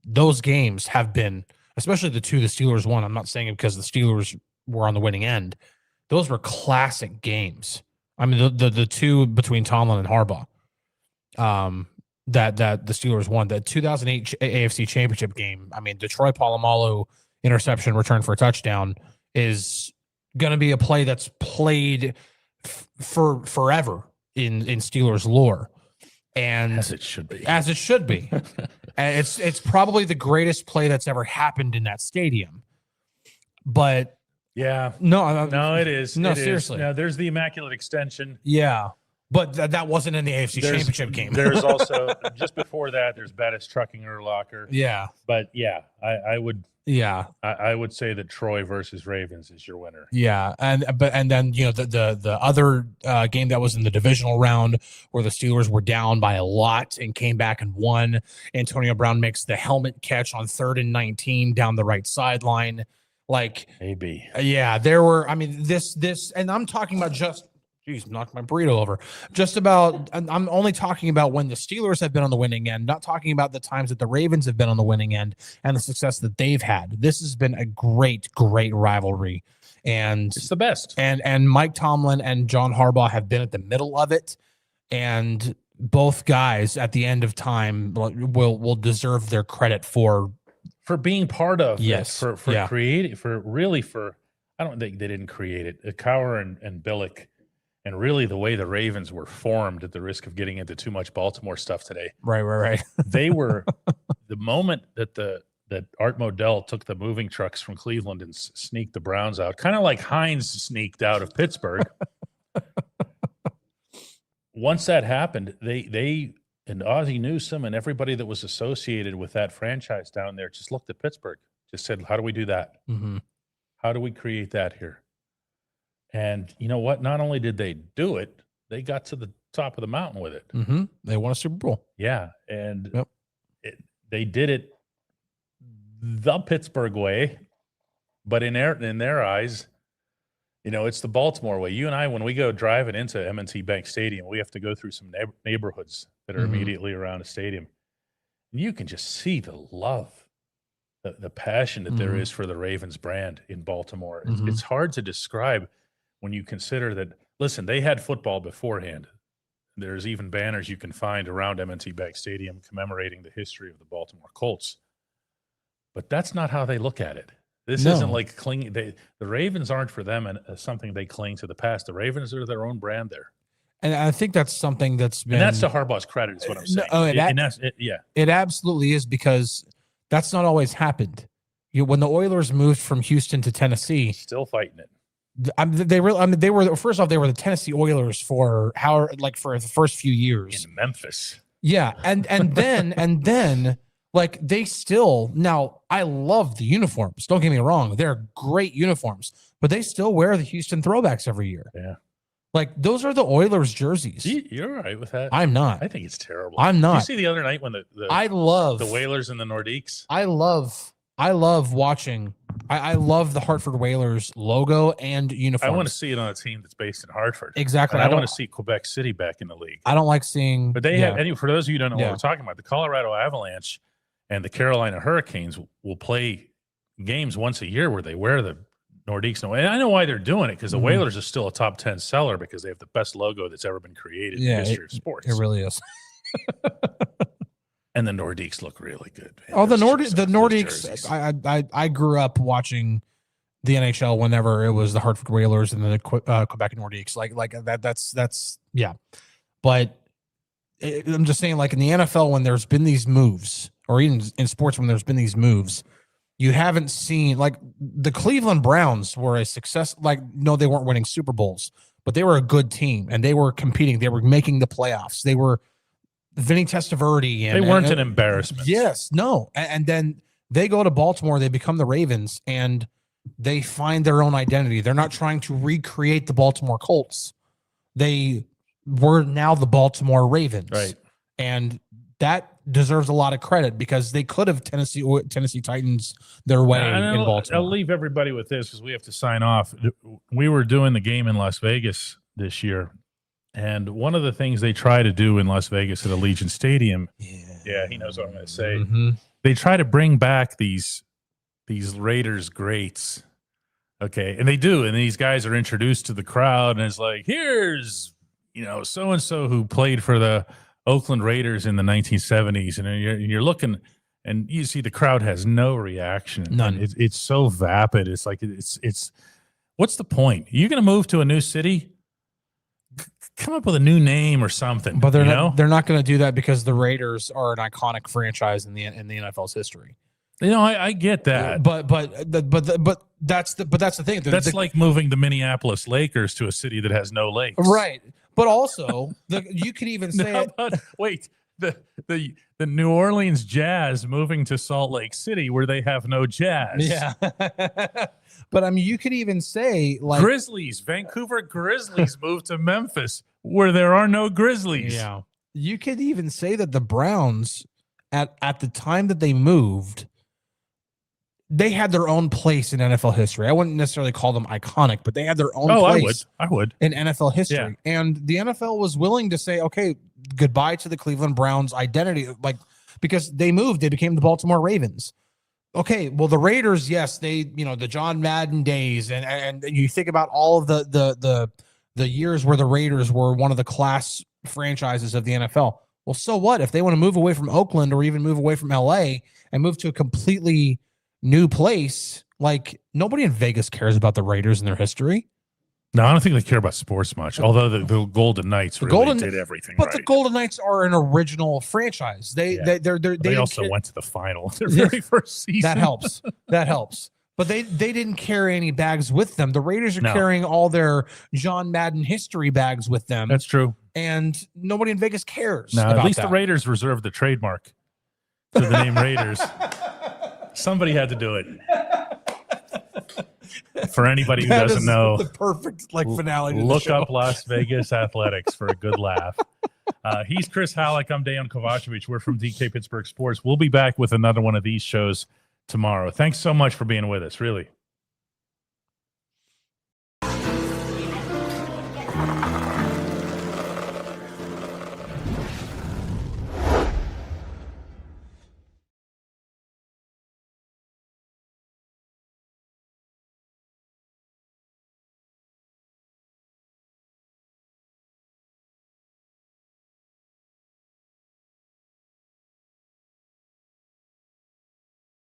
those games have been, especially the two the Steelers won. I'm not saying it because the Steelers were on the winning end. Those were classic games. I mean, the two between Tomlin and Harbaugh, that the Steelers won the 2008 AFC Championship game. I mean, Detroit Polamalu interception return for a touchdown is going to be a play that's played for forever in Steelers lore, and as it should be. And it's probably the greatest play that's ever happened in that stadium. But yeah, no, it is. No, it seriously. Is. Now, there's the Immaculate Extension. Yeah, but that wasn't in the AFC Championship game. There's also just before that. There's Bettis trucking Urlacher. Yeah, but yeah, I would. Yeah, I would say that Troy versus Ravens is your winner. Yeah, and then the other game that was in the divisional round where the Steelers were down by a lot and came back and won. Antonio Brown makes the helmet catch on 3rd and 19 down the right sideline. Like maybe, yeah, there were. I mean, this, and I'm talking about just. Jeez, knocked my burrito over. Just about, I'm only talking about when the Steelers have been on the winning end, not talking about the times that the Ravens have been on the winning end and the success that they've had. This has been a great rivalry. And it's the best. And Mike Tomlin and John Harbaugh have been at the middle of it. And both guys at the end of time will deserve their credit for being part of yes, it, for creating, I don't think they didn't create it. Cowher and Billick. And really, the way the Ravens were formed, at the risk of getting into too much Baltimore stuff today, right. They were the moment that Art Modell took the moving trucks from Cleveland and sneaked the Browns out, kind of like Hines sneaked out of Pittsburgh. Once that happened, they and Ozzie Newsome and everybody that was associated with that franchise down there just looked at Pittsburgh, just said, "How do we do that? Mm-hmm. How do we create that here?" And you know what? Not only did they do it, they got to the top of the mountain with it. Mm-hmm. They won a Super Bowl. Yeah, and they did it the Pittsburgh way, but in their eyes, it's the Baltimore way. You and I, when we go driving into M&T Bank Stadium, we have to go through some neighborhoods that are immediately around the stadium. And you can just see the love, the passion that there is for the Ravens brand in Baltimore. It's hard to describe. When you consider that, listen, they had football beforehand. There's even banners you can find around M&T Bank Stadium commemorating the history of the Baltimore Colts. But that's not how they look at it. This isn't like clinging. The Ravens aren't for them and something they cling to the past. The Ravens are their own brand there. And I think that's something that's been. And that's to Harbaugh's credit, is what I'm saying. It absolutely is, because that's not always happened. When the Oilers moved from Houston to Tennessee, still fighting it. They were the Tennessee Oilers for the first few years in Memphis. Yeah, and then like they still, now I love the uniforms. Don't get me wrong, they're great uniforms, but they still wear the Houston throwbacks every year. Yeah, like those are the Oilers jerseys. You're all right with that? I'm not. I think it's terrible. I'm not. Did you see the other night when I love the Whalers and the Nordiques? I love watching. I love the Hartford Whalers logo and uniforms. I want to see it on a team that's based in Hartford. Exactly. And I want to see Quebec City back in the league. I don't like seeing. But they have, for those of you who don't know what we're talking about, the Colorado Avalanche and the Carolina Hurricanes will play games once a year where they wear the Nordiques. And I know why they're doing it, because the Whalers are still a top 10 seller because they have the best logo that's ever been created in the history of sports. It really is. And the Nordiques look really good. Man. Oh, the Nordiques. I grew up watching the NHL whenever it was the Hartford Whalers and the Quebec Nordiques. Like that. That's yeah. But I'm just saying, like in the NFL, when there's been these moves, or even in sports when there's been these moves, you haven't seen, like the Cleveland Browns were a success. Like, no, they weren't winning Super Bowls, but they were a good team and they were competing. They were making the playoffs. They were Vinny Testaverde. And they weren't an embarrassment. Yes, no. And then they go to Baltimore, they become the Ravens, and they find their own identity. They're not trying to recreate the Baltimore Colts. They were now the Baltimore Ravens. Right. And that deserves a lot of credit, because they could have Tennessee Titans their way in Baltimore. I'll leave everybody with this because we have to sign off. We were doing the game in Las Vegas this year, and one of the things they try to do in Las Vegas at Allegiant Stadium, he knows what I'm going to say. They try to bring back these Raiders greats Okay. And they do. And these guys are introduced to the crowd, and it's like, here's, so-and-so who played for the Oakland Raiders in the 1970s. And you're looking, and you see the crowd has no reaction. None. It's so vapid. It's like, it's what's the point? You're going to move to a new city? Come up with a new name or something. But they're not going to do that because the Raiders are an iconic franchise in the NFL's history. I get that. But that's the thing. That's like moving the Minneapolis Lakers to a city that has no lakes. Right. But also, you could even say the New Orleans Jazz moving to Salt Lake City where they have no jazz. Yeah. But I mean, you could even say like Vancouver Grizzlies moved to Memphis where there are no Grizzlies. Yeah. You could even say that the Browns at the time that they moved, they had their own place in NFL history. I wouldn't necessarily call them iconic, but they had their own place. I would. In NFL history. Yeah. And the NFL was willing to say, okay, goodbye to the Cleveland Browns identity, because they moved, they became the Baltimore Ravens. Okay, well, the Raiders, yes, they, the John Madden days, and you think about all of the years where the Raiders were one of the class franchises of the NFL. Well, so what if they want to move away from Oakland or even move away from LA and move to a completely new place? Like, nobody in Vegas cares about the Raiders and their history. No, I don't think they care about sports much. Although the Golden Knights did everything. But right. The Golden Knights are an original franchise. They also went to the final their very first season. That helps. But they didn't carry any bags with them. The Raiders are carrying all their John Madden history bags with them. That's true. And nobody in Vegas cares. No, about at least that. the Raiders reserved the trademark to the name Raiders. Somebody had to do it. For anybody who doesn't know, the perfect finale. To look the show. up Las Vegas Athletics for a good laugh. He's Chris Halleck. I'm Dejan Kovacevic. We're from DK Pittsburgh Sports. We'll be back with another one of these shows tomorrow. Thanks so much for being with us. Really.